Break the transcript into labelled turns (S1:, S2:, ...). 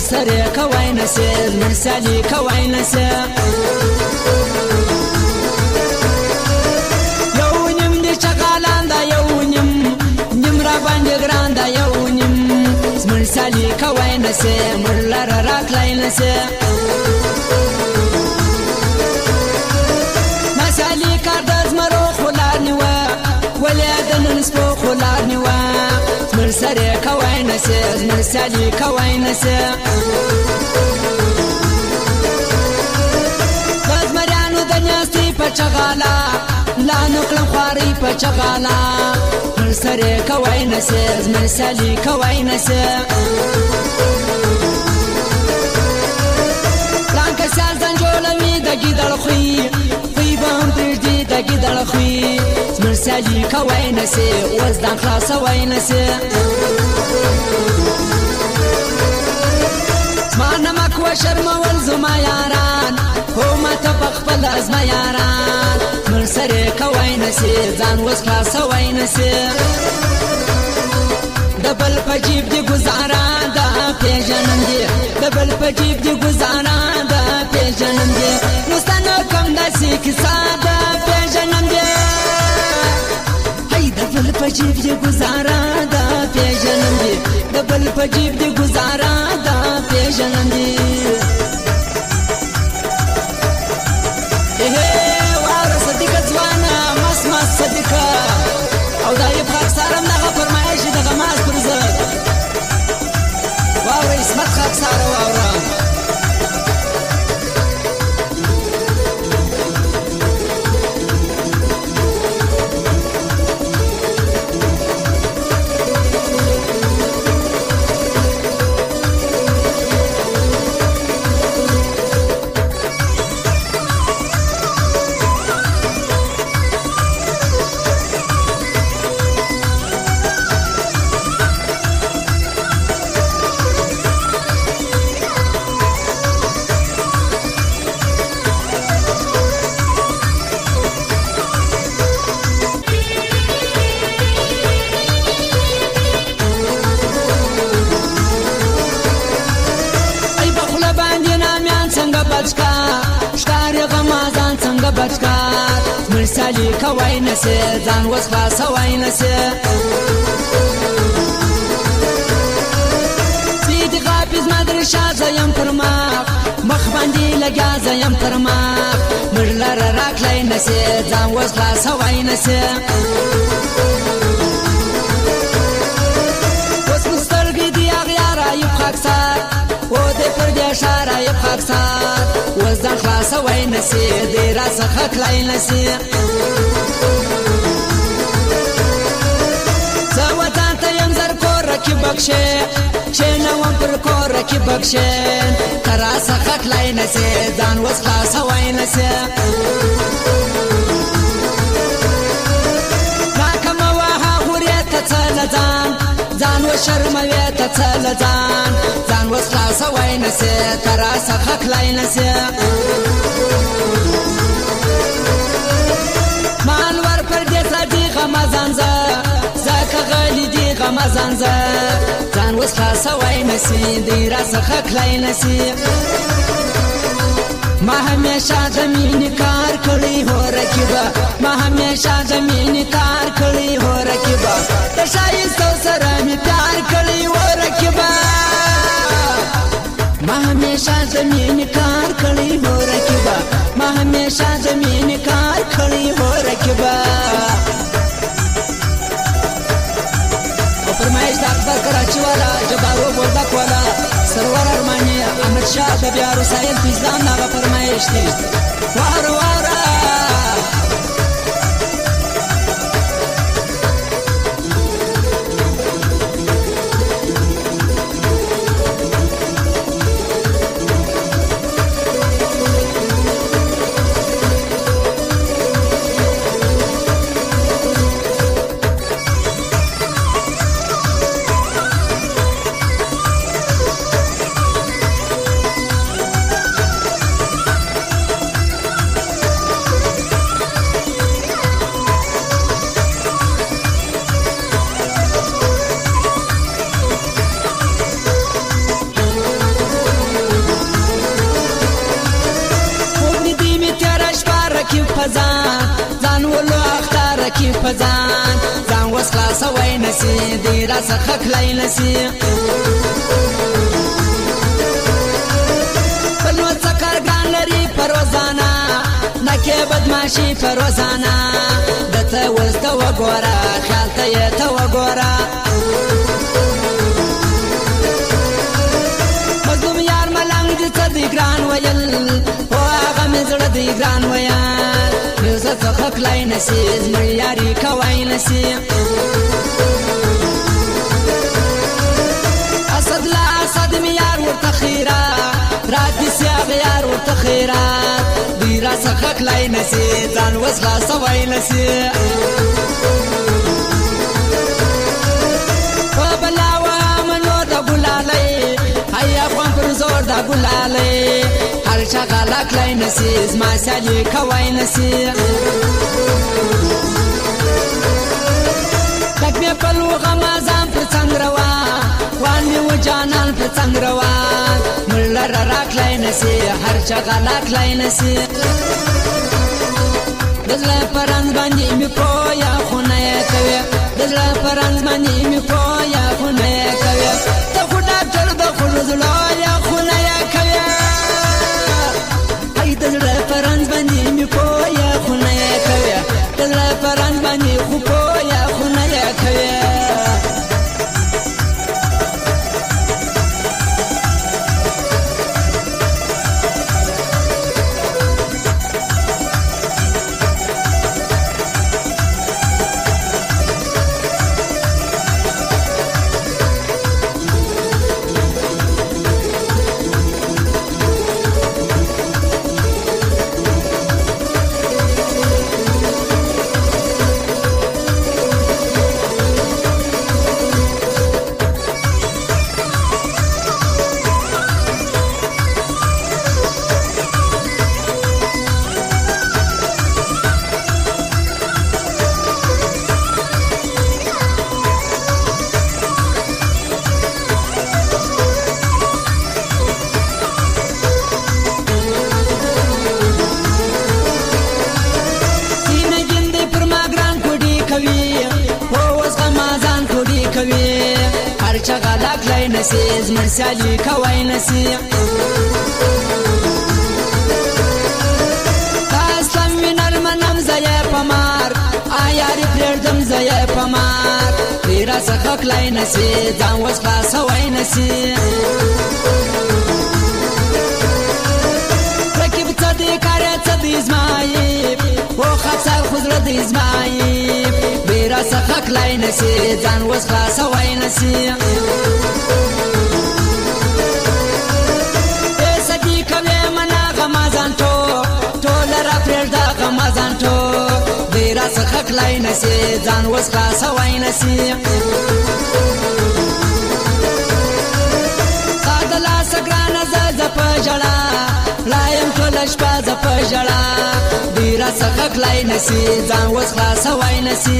S1: سره کوي نسه مرسالي کوي نسه یو نیم دې چغالان دا یو نیم را باندې ګران دا یو نیم مرسالي کوي نسه مرلر راکلای نسه مرسالي کار د زمرو خلار نیوا ولادن سپو خلار نیوا سره کوي نسه مرسالي کوي نسه بزمرانو د نیاستي په چغالا لا نکلم خواري په چغالا سره کوي نسه مرسالي کوي نسه لانکه سازن جوړوي د ګیدړ خوې بام پرېږدي د ګیدړ خوې مرسالي کوي نسه وزدان خلاصوي نسه زما نمک و شرمول زما یاران هو ماته په خپل زما یاران مرسره کوي نسه ځان وس خلاصوي نسه دبل په جیب دی گزاران دا پیژنم دی دبل په جیب دی گزاران دا پیژنم دی نوستانه کم داسې کیسه دا پیژنم دی هی دبل په جیب دی گزاران دا پیژنم دی دبل په جیب دی گزاران دا پیژنم دی واره صدیقه ځوانه مس صدیقه او دا یې خاک سارم دغه فرمایش دغه ماس پر زړه واوره اسمت خاک ساره واوره مرسالي کوي نسه ځان وس خلاصوي نسه سید غابز مدرسه زیم پرماخ مخ باندې لګا زیم پرماخ مرلر راکلای نسه ځان وس خلاصوي نسه وس مسترګې دی اغیار ایب خاکسار و دې پر دې اشاره ایب خاکسار وزن خلاصوي نسه دې را څخه کلای نسه زواتان ته يم زر کور کې بخشه چې نو پر کور کې بخشه ترا څخه کلای نسه ځان وس خلاصوي نسه راکم واه غوري ته ځان ځان و شرموي ته ځان وس خلاصوي نسه ترا څخه کلای نسه مانور پر دې صدیقه مزانزه زکه غالي دی غمزانزه ځان وس خلاصوي نسه دې را څخه کلای نسه ما همیشه زمین کار کړی هو رکیبا ما همیشه زمین کار کړی هو رکیبا د شایسته سره می پیار کړی هو رکیبا ما همیشه زمین کار کړی هو رکیبا ما همیشه زمین کار کړی هو رکیبا او فرمایش د اکبر کراچی والا جبارو بولدک والا سرور ارمانی احمد شاه د بیا رسایل فیضان هغه فرمایش دی واره واره رکیب پزان ځان ولو اخته رکیب پزان ځان وس خلاصوي نسی دی را څخه کلای نسی بلو څکرګان لري پروزانا نکه بدماشي پروزانا دته وسته وګوره خیال ته یې ته وګوره مظلوم یار ملنګ دې څه دی ګران ویل او هغه مې زړه دی ګران ویل زه څخه کلای نسی زموږ یاري کوی نسی اسد لا اسد مې یار ورته خیرات رات دې سیاغ یار ورته خیرات دی را څخه کلای نسی ځان وس خلاصوی نسی په بلا وامنو د ګلالۍ هی افغان پر زور د ګلالۍ هر چا غلا کلای نسی زما سیالي کوی نسی لږ مې په لوغه مازان پر څنګ روان وان مې و جانان پر څنګ روان مړه را کلای نسی هر چا غلا کلای نسی د زړه په رنځ باندې مې پویه خونه یې کوي د زړه په رنځ باندې مې پویه خونه یې کوي ته خو ډاکټر د ښځو زړه یې خونه یې کوي ای د زړه په رنځ باندې مې پویه خونه یې کوي د زړه په رنځ باندې خو پویه خونه یې کوي هر چا غلا کلای نسی زموږ سیالي کوی نسی تا اسلام وینر منم زه یې په مار یاري پرېږدم زه یې په مار دی را څخه کلای نسی ځان وس خلاصوی نسی رکیب څه دی کار یې څه دی زمایب و خطر خود را دی زمایب دی را څخه کلای نسی ځان وس خلاصوی نسی سدی کوي منا غمازان ټول را پرېږده غمازان دی را څخه کلای نسی ځان وس خلاصوی نسی تا د لاسه ګرانه زه په ژړا لایم ټوله شپه زه په ژړا دی را څخه کلای نسی ځان وس خلاصوی نسی